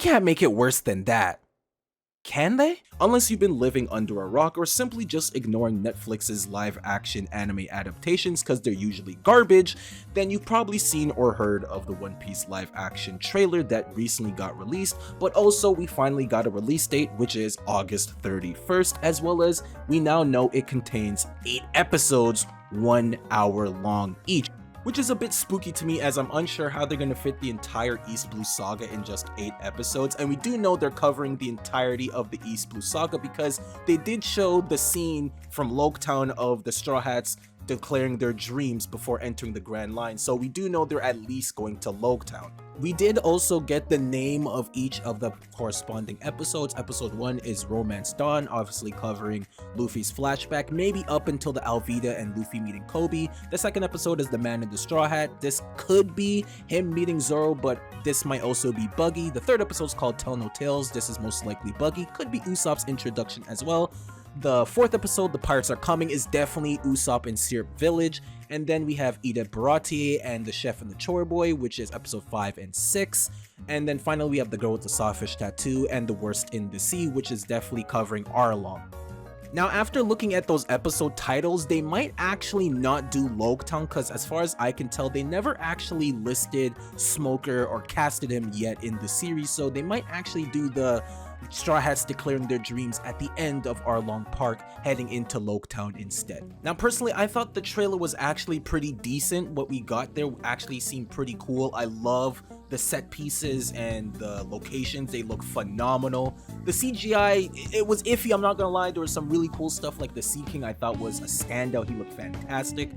can't make it worse than that. Can they? Unless you've been living under a rock or simply just ignoring Netflix's live action anime adaptations because they're usually garbage, then you've probably seen or heard of the One Piece live action trailer that recently got released, but also we finally got a release date, which is August 31st, as well as we now know it contains 8 episodes, 1 hour long each, which is a bit spooky to me as I'm unsure how they're gonna fit the entire East Blue saga in just 8 episodes, and we do know they're covering the entirety of the East Blue saga because they did show the scene from Loketown of the Straw Hats declaring their dreams before entering the Grand Line, so we do know they're at least going to Loketown. We did also get the name of each of the corresponding episodes. Episode 1 is Romance Dawn, obviously covering Luffy's flashback, maybe up until the Alvida and Luffy meeting Kobe. The second episode is The Man in the Straw Hat. This could be him meeting Zoro, but this might also be Buggy. The third episode is called Tell No Tales. This is most likely Buggy. Could be Usopp's introduction as well. The fourth episode, The Pirates Are Coming, is definitely Usopp in Syrup Village. And then we have Edith Baratier and the Chef and the Chore Boy, which is episode 5 and 6. And then finally we have The Girl with the Sawfish Tattoo and The Worst in the Sea, which is definitely covering Arlong. Now, after looking at those episode titles, they might actually not do Loketown because as far as I can tell, they never actually listed Smoker or casted him yet in the series, so they might actually do the Straw Hats declaring their dreams at the end of Arlong Park, heading into Loketown instead. Now, personally, I thought the trailer was actually pretty decent. What we got there actually seemed pretty cool. I love the set pieces and the locations. They look phenomenal. The CGI, it was iffy, I'm not gonna lie. There was some really cool stuff like the Sea King I thought was a standout. He looked fantastic.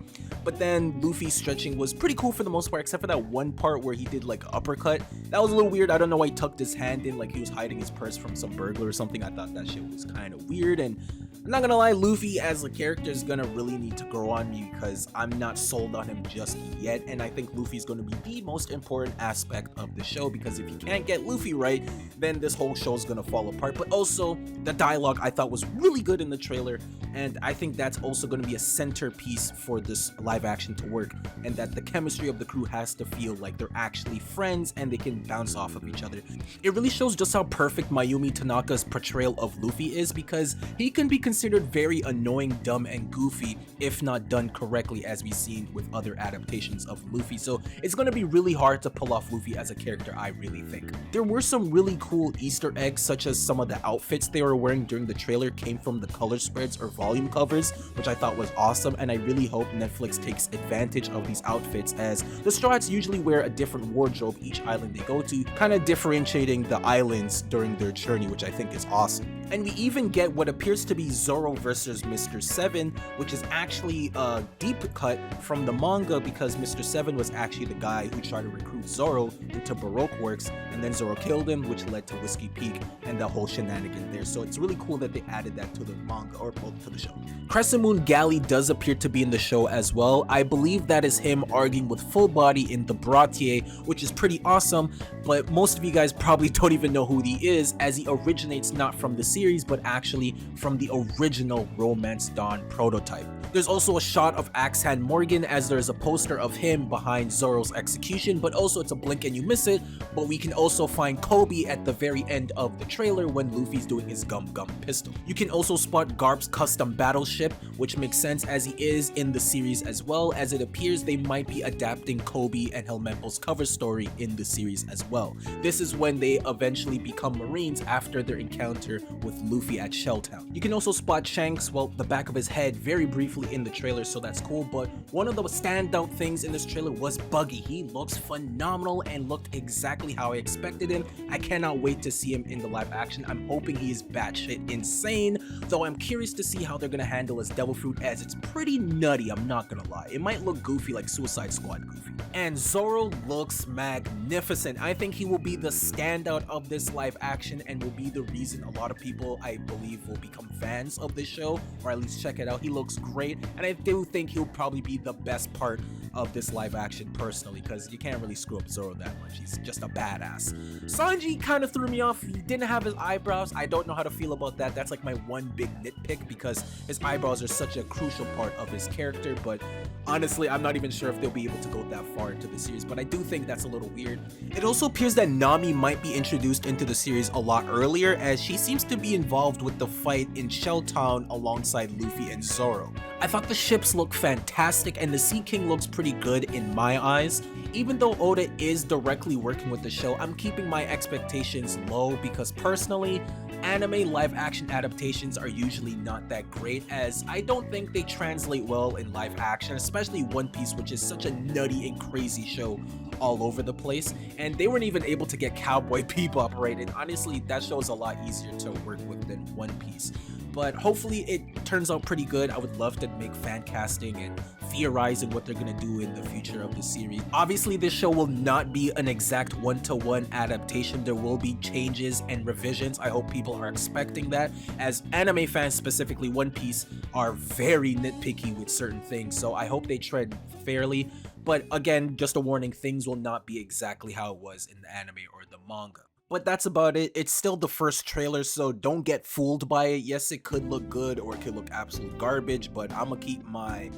But then Luffy's stretching was pretty cool for the most part, except for that one part where he did like uppercut. That was a little weird. I don't know why he tucked his hand in like he was hiding his purse from some burglar or something. I thought that shit was kind of weird, and I'm not gonna lie, Luffy as a character is gonna really need to grow on me because I'm not sold on him just yet, and I think Luffy's gonna be the most important aspect of the show because if you can't get Luffy right, then this whole show is gonna fall apart. But also, the dialogue I thought was really good in the trailer, and I think that's also gonna be a centerpiece for this live action to work, and that the chemistry of the crew has to feel like they're actually friends and they can bounce off of each other. It really shows just how perfect Mayumi Tanaka's portrayal of Luffy is because he can be considered very annoying, dumb, and goofy if not done correctly, as we've seen with other adaptations of Luffy. So it's going to be really hard to pull off Luffy as a character, I really think. There were some really cool Easter eggs, such as some of the outfits they were wearing during the trailer came from the color spreads or volume covers, which I thought was awesome, and I really hope Netflix takes advantage of these outfits, as the Straw Hats usually wear a different wardrobe each island they go to, kind of differentiating the islands during their journey, which I think is awesome. And we even get what appears to be Zoro versus Mr. Seven, which is actually a deep cut from the manga because Mr. Seven was actually the guy who tried to recruit Zoro into Baroque Works, and then Zoro killed him, which led to Whiskey Peak and the whole shenanigan there. So it's really cool that they added that to the manga, or well, to the show. Crescent Moon Galley does appear to be in the show as well. I believe that is him arguing with Full Body in the Baratier, which is pretty awesome, but most of you guys probably don't even know who he is, as he originates not from the series, but actually from the original Romance Dawn prototype. There's also a shot of Axe Hand Morgan, as there's a poster of him behind Zoro's execution, but also it's a blink and you miss it, but we can also find Kobe at the very end of the trailer when Luffy's doing his Gum Gum pistol. You can also spot Garp's custom battleship, which makes sense as he is in the series as well, as it appears they might be adapting Kobe and Helmeppo's cover story in the series as well. This is when they eventually become Marines after their encounter with Luffy at Shelltown. You can also spot Shanks, well, the back of his head very briefly in the trailer, so that's cool, but one of the standout things in this trailer was Buggy. He looks phenomenal and looked exactly how I expected him. I cannot wait to see him in the live action. I'm hoping he is batshit insane, though I'm curious to see how they're gonna handle his devil fruit, as it's pretty nutty, I'm not gonna lie. It might look goofy like Suicide Squad goofy. And Zoro looks magnificent. I think he will be the standout of this live action and will be the reason a lot of people, I believe, will become fans of this show, or at least check it out. He looks great, and I do think he'll probably be the best part of this live action personally, because you can't really screw up Zoro that much. He's just a badass. Sanji kind of threw me off. He didn't have his eyebrows. I don't know how to feel about that. That's like my one big nitpick, because his eyebrows are such a crucial part of his character, but honestly, I'm not even sure if they'll be able to go that far into the series, but I do think that's a little weird. It also appears that Nami might be introduced into the series a lot earlier, as she seems to be involved with the fight in Shell Town alongside Luffy and Zoro. I thought the ships look fantastic, and the Sea King looks pretty good in my eyes. Even though Oda is directly working with the show, I'm keeping my expectations low, because personally, anime live action adaptations are usually not that great, as I don't think they translate well in live action, especially One Piece, which is such a nutty and crazy show all over the place, and they weren't even able to get Cowboy Bebop right, and honestly that show is a lot easier to work with than One Piece. But hopefully it turns out pretty good. I would love to make fan casting and theorizing what they're gonna do in the future of the series. Obviously this show will not be an exact one-to-one adaptation. There will be changes and revisions. I hope people are expecting that, as anime fans, specifically One Piece, are very nitpicky with certain things, so I hope they tread fairly. But again, just a warning, things will not be exactly how it was in the anime or the manga. But that's about it. It's still the first trailer, so don't get fooled by it. Yes, it could look good or it could look absolute garbage, but I'm gonna keep my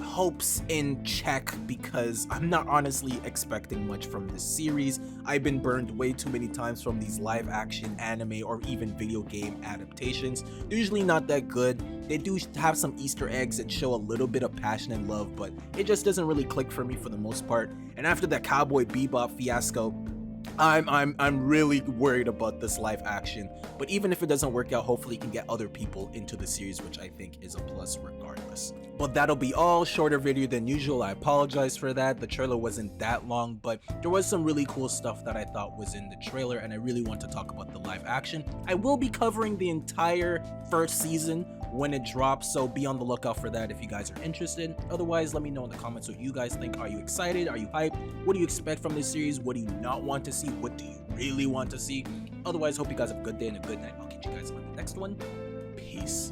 hopes in check, because I'm not honestly expecting much from this series. I've been burned way too many times from these live action anime or even video game adaptations. They're usually not that good. They do have some Easter eggs and show a little bit of passion and love, but it just doesn't really click for me for the most part. And after that Cowboy Bebop fiasco, I'm really worried about this live action. But even if it doesn't work out, hopefully you can get other people into the series, which I think is a plus regardless. But that'll be all. Shorter video than usual. I apologize for that. The trailer wasn't that long, but there was some really cool stuff that I thought was in the trailer, and I really want to talk about the live action. I will be covering the entire first season when it drops, so be on the lookout for that if you guys are interested. Otherwise, let me know in the comments what you guys think. Are you excited? Are you hyped? What do you expect from this series? What do you not want to see? What do you really want to see? Otherwise, hope you guys have a good day and a good night. I'll catch you guys on the next one. Peace.